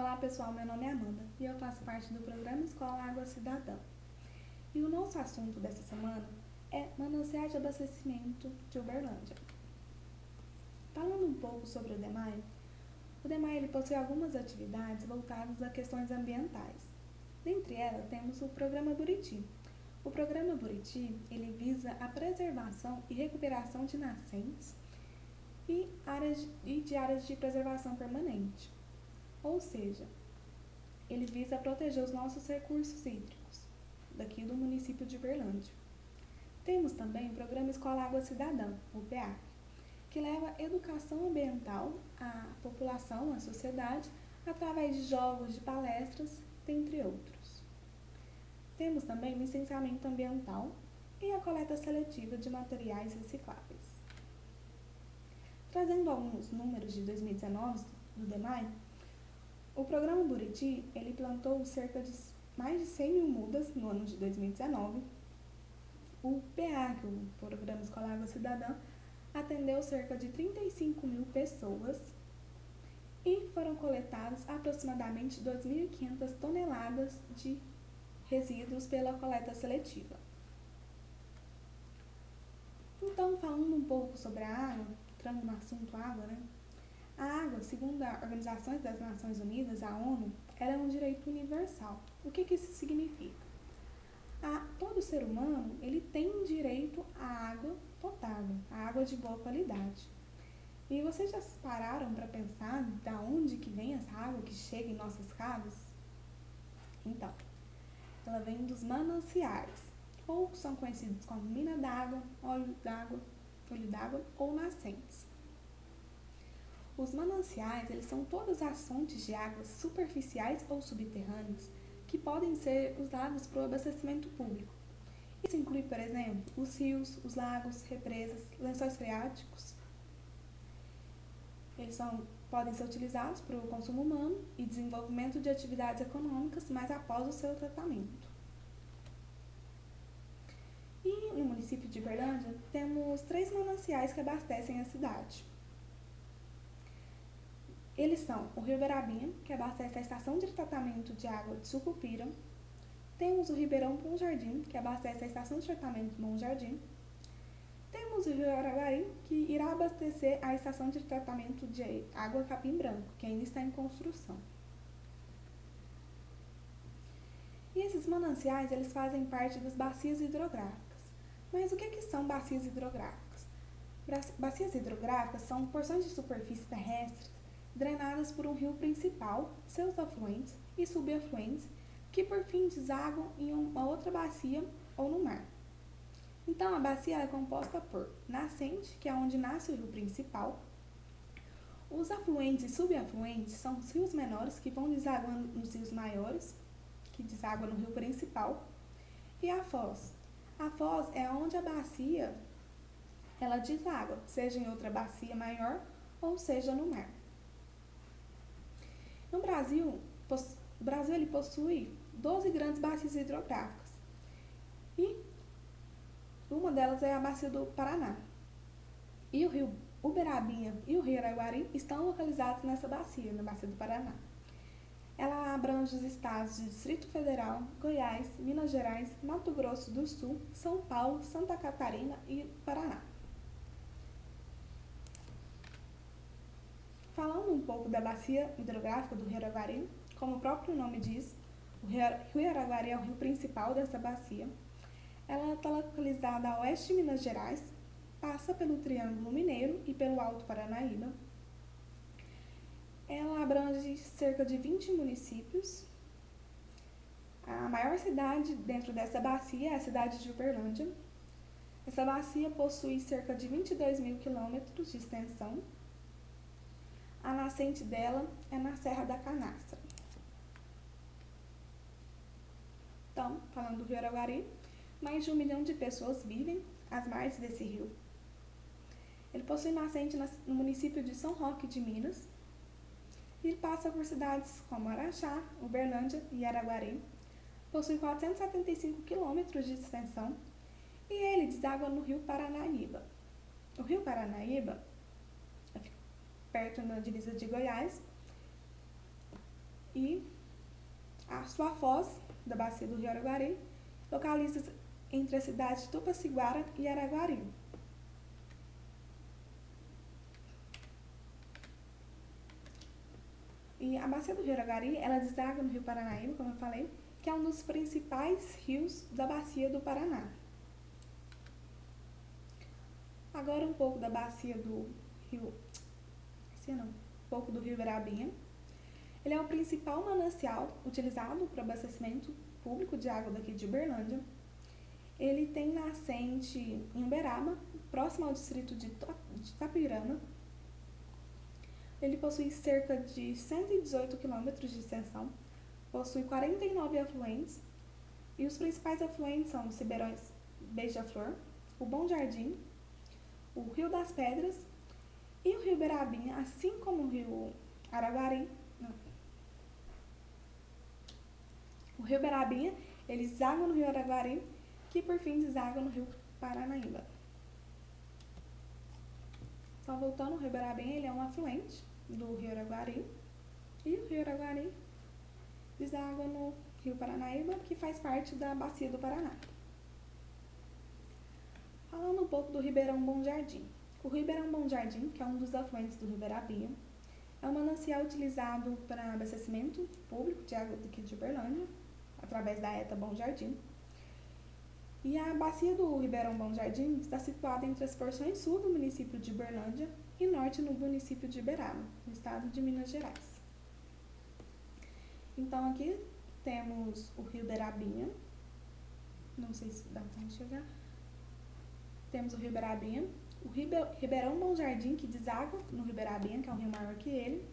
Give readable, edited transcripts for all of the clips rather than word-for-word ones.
Olá pessoal, meu nome é Amanda e eu faço parte do programa Escola Água Cidadã. E o nosso assunto dessa semana é mananciais de abastecimento de Uberlândia. Falando um pouco sobre o DEMAI ele possui algumas atividades voltadas a questões ambientais. Dentre elas temos o Programa Buriti. O Programa Buriti ele visa a preservação e recuperação de nascentes e de áreas de preservação permanente. Ou seja, ele visa proteger os nossos recursos hídricos, daqui do município de Uberlândia. Temos também o Programa Escola Água Cidadã, o PEAC, que leva educação ambiental à população, à sociedade, através de jogos, de palestras, dentre outros. Temos também o licenciamento ambiental e a coleta seletiva de materiais recicláveis. Trazendo alguns números de 2019 do DEMAI, o programa Buriti ele plantou cerca de mais de 100 mil mudas no ano de 2019. O PEAC, o Programa Escolar Água Cidadã, atendeu cerca de 35 mil pessoas e foram coletadas aproximadamente 2.500 toneladas de resíduos pela coleta seletiva. Então, falando um pouco sobre a água, entrando no assunto água, a água, segundo a Organização das Nações Unidas, a ONU, ela é um direito universal. O que isso significa? Todo ser humano ele tem direito à água potável, à água de boa qualidade. E vocês já pararam para pensar de onde que vem essa água que chega em nossas casas? Então, ela vem dos mananciais, ou são conhecidos como mina d'água, olho d'água ou nascentes. Os mananciais, eles são todas as fontes de águas superficiais ou subterrâneas que podem ser usadas para o abastecimento público. Isso inclui, por exemplo, os rios, os lagos, represas, lençóis freáticos. Eles podem ser utilizados para o consumo humano e desenvolvimento de atividades econômicas, mas após o seu tratamento. E no município de Uberlândia, temos 3 mananciais que abastecem a cidade. Eles são o Rio Berabinha, que abastece a estação de tratamento de água de Sucupira. Temos o Ribeirão Bom Jardim, que abastece a estação de tratamento de Bom Jardim. Temos o Rio Araguari, que irá abastecer a estação de tratamento de água Capim Branco, que ainda está em construção. E esses mananciais, eles fazem parte das bacias hidrográficas. Mas o que são bacias hidrográficas? Bacias hidrográficas são porções de superfície terrestre drenadas por um rio principal, seus afluentes e subafluentes, que por fim desaguam em uma outra bacia ou no mar. Então, a bacia é composta por nascente, que é onde nasce o rio principal. Os afluentes e subafluentes são os rios menores, que vão desaguando nos rios maiores, que desaguam no rio principal. E a foz. A foz é onde a bacia ela deságua, seja em outra bacia maior ou seja no mar. No Brasil, o Brasil ele possui 12 grandes bacias hidrográficas e uma delas é a bacia do Paraná. E o rio Uberabinha e o rio Araguari estão localizados nessa bacia, na bacia do Paraná. Ela abrange os estados de Distrito Federal, Goiás, Minas Gerais, Mato Grosso do Sul, São Paulo, Santa Catarina e Paraná. Falando um pouco da bacia hidrográfica do Rio Araguari, como o próprio nome diz, o Rio Araguari é o rio principal dessa bacia. Ela está localizada a oeste de Minas Gerais, passa pelo Triângulo Mineiro e pelo Alto Paranaíba. Ela abrange cerca de 20 municípios. A maior cidade dentro dessa bacia é a cidade de Uberlândia. Essa bacia possui cerca de 22 mil quilômetros de extensão. A nascente dela é na Serra da Canastra. Então, falando do Rio Araguari, mais de 1 milhão de pessoas vivem às margens desse rio. Ele possui nascente no município de São Roque de Minas e passa por cidades como Araxá, Uberlândia e Araguari. Possui 475 quilômetros de extensão e ele deságua no Rio Paranaíba. O Rio Paranaíba perto da divisa de Goiás, a sua foz da bacia do rio Araguari localiza-se entre as cidades de Tupaciguara e Araguari. E a bacia do rio Araguari, ela deságua no rio Paranaíba, como eu falei, que é um dos principais rios da bacia do Paraná. Agora um pouco da bacia do rio... um pouco do rio Verabinha. Ele é o principal manancial utilizado para abastecimento público de água daqui de Uberlândia. Ele tem nascente em Uberaba, próximo ao distrito de Itapirama. Ele possui cerca de 118 quilômetros de extensão, possui 49 afluentes, e os principais afluentes são os ribeirões Beija-Flor, o Bom Jardim, o Rio das Pedras e o Rio Berabinha, assim como o Rio Araguari. O Rio Berabinha, ele deságua no Rio Araguari, que por fim deságua no Rio Paranaíba. Só voltando, o Rio Berabinha, ele é um afluente do Rio Araguari, e o Rio Araguari deságua no Rio Paranaíba, que faz parte da Bacia do Paraná. Falando um pouco do Ribeirão Bom Jardim. O Ribeirão Bom Jardim, que é um dos afluentes do Rio Berabinha, é um manancial utilizado para abastecimento público de água daqui de Uberlândia, através da ETA Bom Jardim. E a bacia do Ribeirão Bom Jardim está situada entre as porções sul do município de Uberlândia e norte no município de Uberaba, no estado de Minas Gerais. Então aqui temos o Rio Berabinha, não sei se dá para enxergar. Temos o Rio Berabinha, o Ribeirão Bom Jardim, que deságua no Rio Berabinha, que é um rio maior que ele.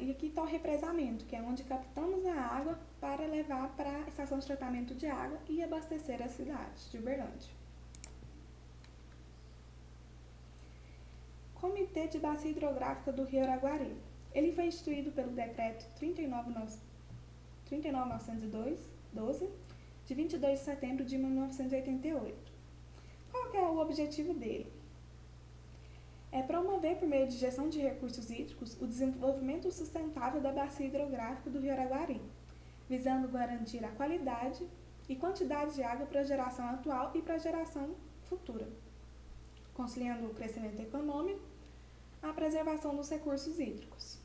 E aqui está o represamento, que é onde captamos a água para levar para a estação de tratamento de água e abastecer a cidade de Uberlândia. Comitê de Bacia Hidrográfica do Rio Araguari. Ele foi instituído pelo Decreto 39.912, de 22 de setembro de 1988. Qual que é o objetivo dele? É promover, por meio de gestão de recursos hídricos, o desenvolvimento sustentável da bacia hidrográfica do Rio Araguari, visando garantir a qualidade e quantidade de água para a geração atual e para a geração futura, conciliando o crescimento econômico, a preservação dos recursos hídricos.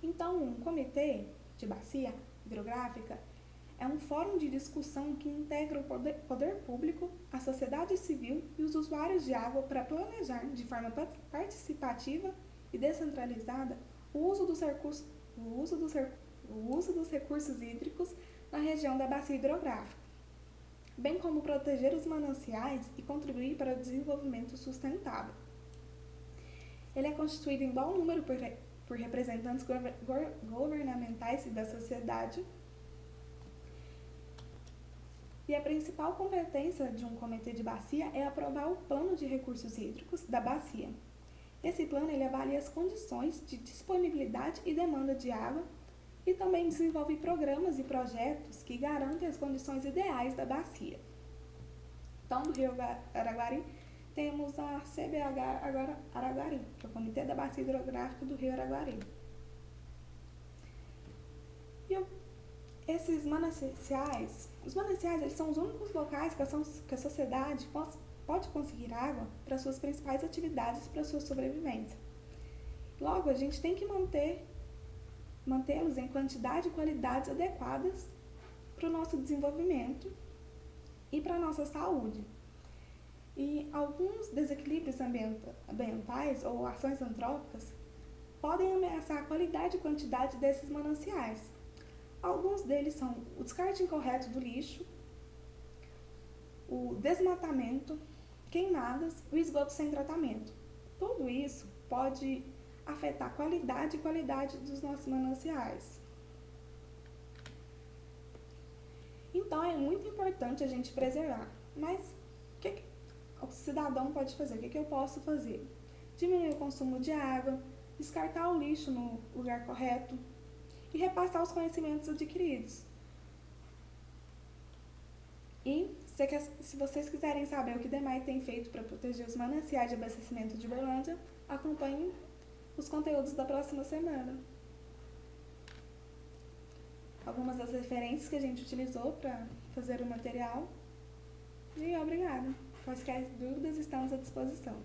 Então, um comitê de bacia hidrográfica é um fórum de discussão que integra o poder público, a sociedade civil e os usuários de água para planejar de forma participativa e descentralizada o uso dos recursos hídricos na região da bacia hidrográfica, bem como proteger os mananciais e contribuir para o desenvolvimento sustentável. Ele é constituído em igual número por representantes governamentais e da sociedade. E a principal competência de um comitê de bacia é aprovar o plano de recursos hídricos da bacia. Esse plano ele avalia as condições de disponibilidade e demanda de água e também desenvolve programas e projetos que garantem as condições ideais da bacia. Então, do Rio Araguari, temos a CBH Araguari, que é o Comitê da Bacia Hidrográfica do Rio Araguari. Esses mananciais, os mananciais eles são os únicos locais que a sociedade pode conseguir água para suas principais atividades, para sua sobrevivência. Logo, a gente tem que mantê-los em quantidade e qualidades adequadas para o nosso desenvolvimento e para a nossa saúde. E alguns desequilíbrios ambientais ou ações antrópicas podem ameaçar a qualidade e quantidade desses mananciais. Alguns deles são o descarte incorreto do lixo, o desmatamento, queimadas e o esgoto sem tratamento. Tudo isso pode afetar a qualidade e qualidade dos nossos mananciais. Então, é muito importante a gente preservar. Mas, o que o cidadão pode fazer? O que eu posso fazer? Diminuir o consumo de água, descartar o lixo no lugar correto e repassar os conhecimentos adquiridos. E, se vocês quiserem saber o que o DEMAI tem feito para proteger os mananciais de abastecimento de Uberlândia, acompanhem os conteúdos da próxima semana. algumas das referências que a gente utilizou para fazer o material. E obrigada. Quaisquer dúvidas, estamos à disposição.